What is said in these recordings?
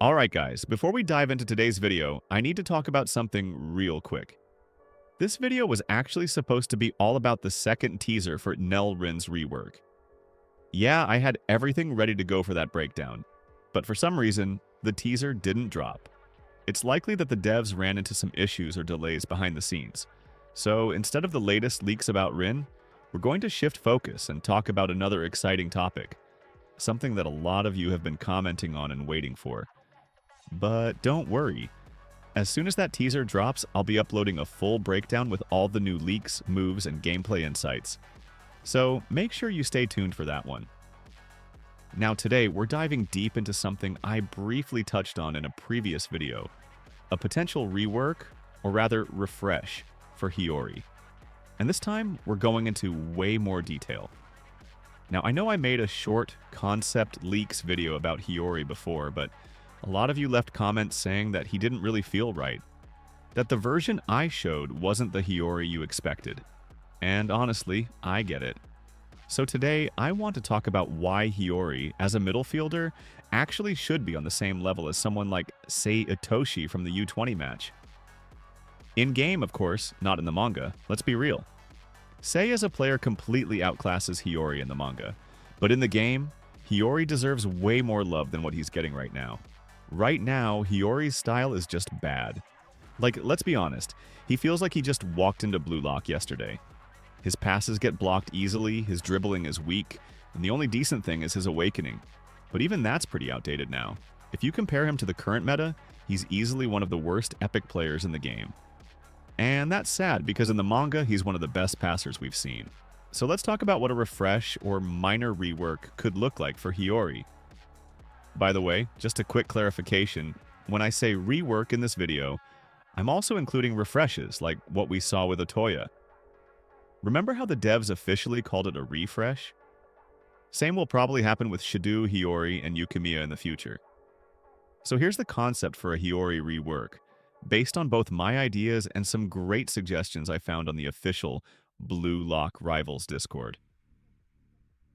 Alright guys, before we dive into today's video, I need to talk about something real quick. This video was actually supposed to be all about the second teaser for NEL Rin's rework. Yeah, I had everything ready to go for that breakdown, but for some reason, the teaser didn't drop. It's likely that the devs ran into some issues or delays behind the scenes. So instead of the latest leaks about Rin, we're going to shift focus and talk about another exciting topic, something that a lot of you have been commenting on and waiting for. But don't worry. As soon as that teaser drops, I'll be uploading a full breakdown with all the new leaks, moves, and gameplay insights. So make sure you stay tuned for that one. Now today, we're diving deep into something I briefly touched on in a previous video, a potential rework, or rather refresh, for Hiori. And this time, we're going into way more detail. Now I know I made a short concept leaks video about Hiori before, but a lot of you left comments saying that he didn't really feel right, that the version I showed wasn't the Hiori you expected. And honestly, I get it. So today, I want to talk about why Hiori, as a middle fielder, actually should be on the same level as someone like Sei Itoshi from the U20 match. In-game, of course, not in the manga, let's be real. Sei as a player completely outclasses Hiori in the manga, but in the game, Hiori deserves way more love than what he's getting right now. Right now, Hiori's style is just bad. Like, let's be honest, he feels like he just walked into Blue Lock yesterday. His passes get blocked easily, his dribbling is weak, and the only decent thing is his awakening. But even that's pretty outdated now. If you compare him to the current meta, he's easily one of the worst epic players in the game. And that's sad because in the manga, he's one of the best passers we've seen. So let's talk about what a refresh or minor rework could look like for Hiori. By the way, just a quick clarification, when I say rework in this video, I'm also including refreshes like what we saw with Otoya. Remember how the devs officially called it a refresh? Same will probably happen with Shido, Hiori, and Yukimiya in the future. So here's the concept for a Hiori rework, based on both my ideas and some great suggestions I found on the official Blue Lock Rivals Discord.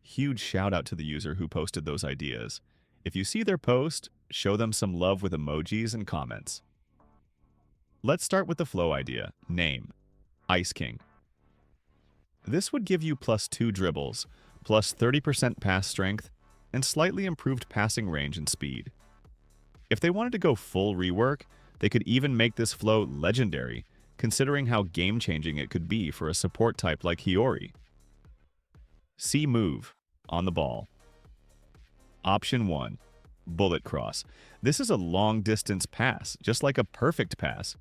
Huge shout out to the user who posted those ideas. If you see their post, show them some love with emojis and comments. Let's start with the flow idea. Name: Ice King. This would give you +2 dribbles, plus 30% pass strength, and slightly improved passing range and speed. If they wanted to go full rework, they could even make this flow legendary, considering how game-changing it could be for a support type like Hiori. C move, on the ball. Option 1, bullet cross. This is a long-distance pass, just like a perfect pass.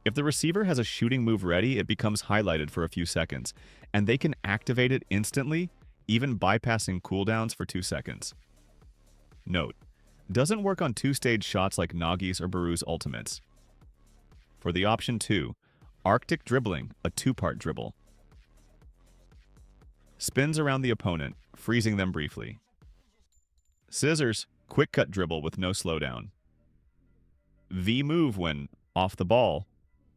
If the receiver has a shooting move ready, it becomes highlighted for a few seconds, and they can activate it instantly, even bypassing cooldowns for 2 seconds. Note: doesn't work on two-stage shots like Nagi's or Baru's ultimates. For the option 2, Arctic dribbling, a 2-part dribble. Spins around the opponent, freezing them briefly. Scissors, quick cut dribble with no slowdown. V move when off the ball,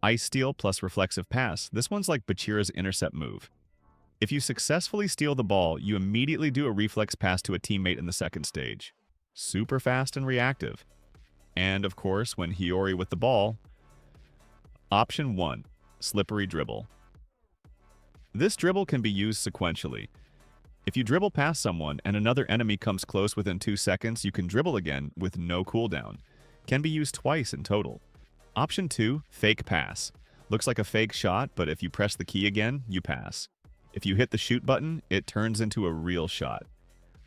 ice steal plus reflexive pass. This one's like Bachira's intercept move. If you successfully steal the ball, you immediately do a reflex pass to a teammate in the second stage. Super fast and reactive. And of course, when Hiori with the ball, option 1, slippery dribble. This dribble can be used sequentially. If you dribble past someone and another enemy comes close within 2 seconds, you can dribble again with no cooldown. Can be used twice in total. Option 2, fake pass. Looks like a fake shot, but if you press the key again, you pass. If you hit the shoot button, it turns into a real shot.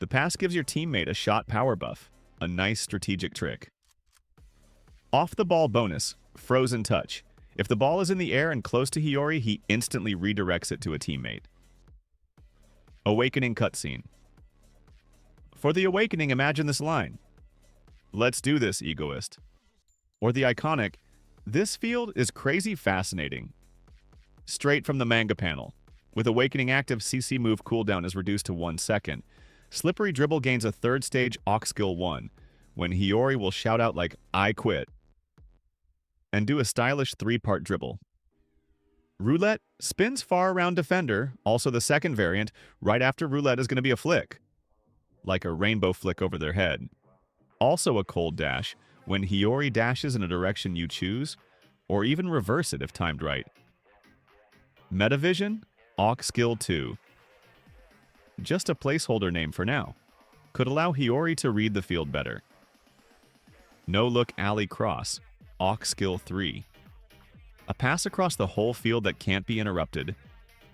The pass gives your teammate a shot power buff, a nice strategic trick. Off the ball bonus, frozen touch. If the ball is in the air and close to Hiori, he instantly redirects it to a teammate. Awakening cutscene. For the awakening, imagine this line: "Let's do this, egoist." Or the iconic, "This field is crazy fascinating." Straight from the manga panel. With awakening active, CC move cooldown is reduced to 1 second. Slippery dribble gains a 3rd stage Aux skill 1, when Hiori will shout out like, "I quit," and do a stylish 3-part dribble. Roulette spins far around defender, also the second variant. Right after roulette is going to be a flick, like a rainbow flick over their head. Also a cold dash, when Hiori dashes in a direction you choose, or even reverse it if timed right. Metavision, Aux Skill 2. Just a placeholder name for now. Could allow Hiori to read the field better. No Look Alley Cross, Aux Skill 3. A pass across the whole field that can't be interrupted,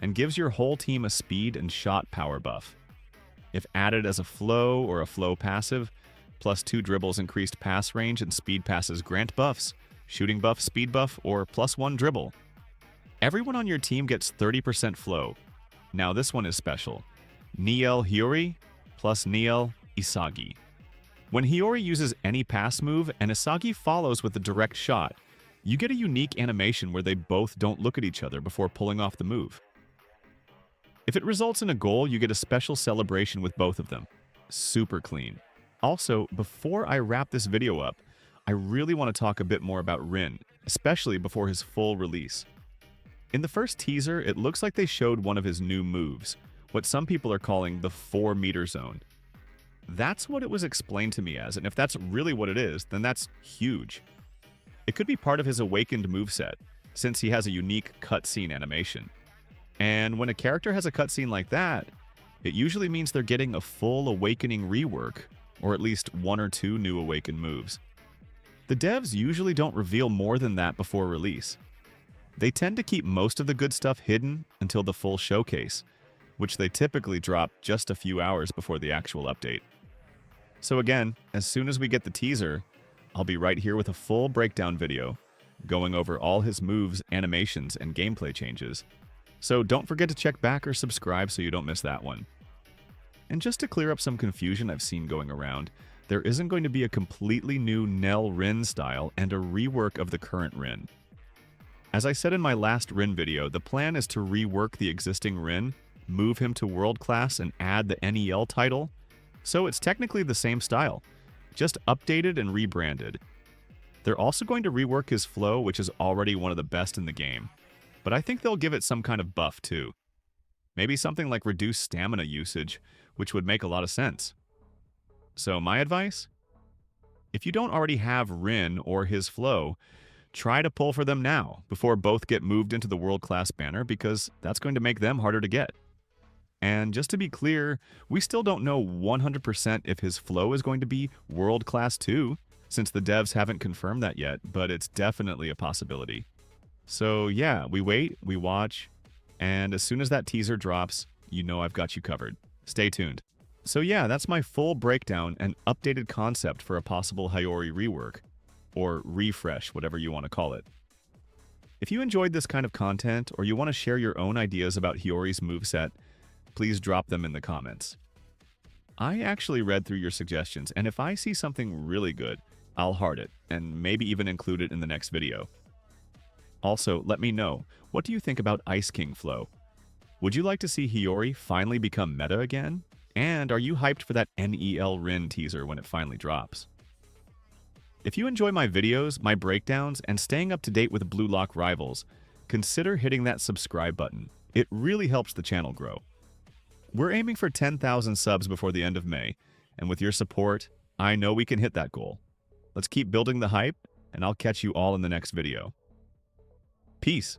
and gives your whole team a speed and shot power buff. If added as a flow or a flow passive, +2 dribbles increased pass range and speed passes grant buffs, shooting buff, speed buff, or +1 dribble. Everyone on your team gets 30% flow. Now this one is special. NEL Hiori plus NEL Isagi. When Hiori uses any pass move and Isagi follows with a direct shot, you get a unique animation where they both don't look at each other before pulling off the move. If it results in a goal, you get a special celebration with both of them. Super clean. Also, before I wrap this video up, I really want to talk a bit more about Rin, especially before his full release. In the first teaser, it looks like they showed one of his new moves, what some people are calling the 4-meter zone. That's what it was explained to me as, and if that's really what it is, then that's huge. It could be part of his awakened moveset, since he has a unique cutscene animation. And when a character has a cutscene like that, it usually means they're getting a full awakening rework, or at least 1 or 2 new awakened moves. The devs usually don't reveal more than that before release. They tend to keep most of the good stuff hidden until the full showcase, which they typically drop just a few hours before the actual update. So again, as soon as we get the teaser, I'll be right here with a full breakdown video, going over all his moves, animations, and gameplay changes. So don't forget to check back or subscribe so you don't miss that one. And just to clear up some confusion I've seen going around, there isn't going to be a completely new NEL Rin style and a rework of the current Rin. As I said in my last Rin video, the plan is to rework the existing Rin, move him to World Class, and add the NEL title. So it's technically the same style, just updated and rebranded. They're also going to rework his flow, which is already one of the best in the game. But I think they'll give it some kind of buff too. Maybe something like reduced stamina usage, which would make a lot of sense. So my advice? If you don't already have Rin or his flow, try to pull for them now, before both get moved into the World Class banner, because that's going to make them harder to get. And just to be clear, we still don't know 100% if his flow is going to be World Class too, since the devs haven't confirmed that yet, but it's definitely a possibility. So yeah, we wait, we watch, and as soon as that teaser drops, you know I've got you covered. Stay tuned. So yeah, that's my full breakdown and updated concept for a possible Hiori rework, or refresh, whatever you want to call it. If you enjoyed this kind of content, or you want to share your own ideas about Hiori's moveset, please drop them in the comments. I actually read through your suggestions, and if I see something really good, I'll heart it, and maybe even include it in the next video. Also, let me know, what do you think about Ice King flow? Would you like to see Hiori finally become meta again? And are you hyped for that NEL Rin teaser when it finally drops? If you enjoy my videos, my breakdowns, and staying up to date with Blue Lock rivals, consider hitting that subscribe button. It really helps the channel grow. We're aiming for 10,000 subs before the end of May, and with your support, I know we can hit that goal. Let's keep building the hype, and I'll catch you all in the next video. Peace.